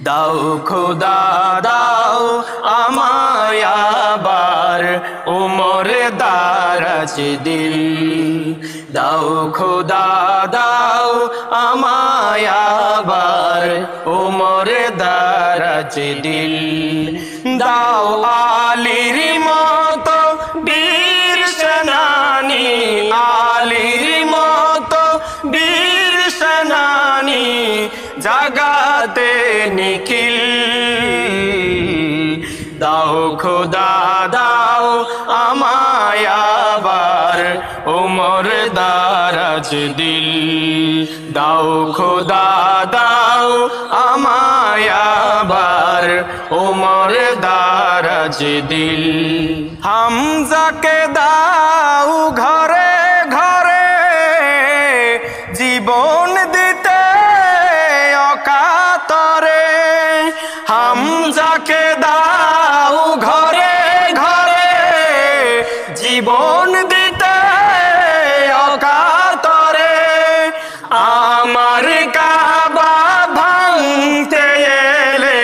দাও খোদা দাও আমায় আবার উমর দারাজ দিল। দাও খোদা দাও আমায় আবার উমর দারাজ দিল। দাও আলীর মতো বীর সেনানী, আলীর মতো বীর সেনানী জাগাতে নিখিল। দাও খোদা দাও আমায় আবার উমর দারাজ দিল। দাও খোদা দাও আমায় আবার উমর দারাজ দিল। হামজাকে দাও ঘরে ঘরে জীবন দিতে অকাতরে। হামজাকে দাও ঘরে ঘরে জীবন দিতে অকাতরে। আমার কাবা ভাঙতে এলে,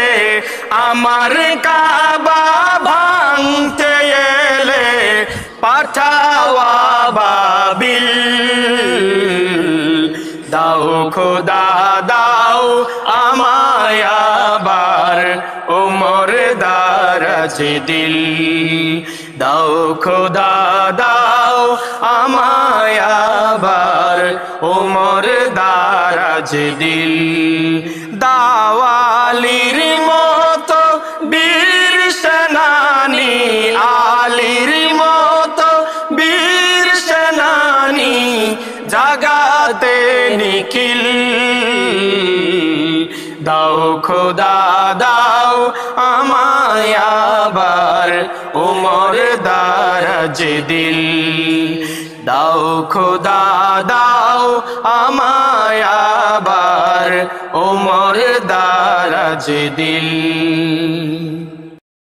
আমার কাবা ভাঙতে এলে পাঠাও আবাবিল। দাও খোদা দাও আমায় আবার উমর দারাজ দিল। দাও খোদা দাও আমায় আবার উমর দারাজ দিল। দাও আলীর মতো বীর সেনানী, আলীর মতো বীর সেনানী জাগাতে নিখিল। দাও খোদা দাও আমায় আবার উমর দারাজ দিল। দাও খোদা দাও আমায় আবার উমর দারাজ দিল।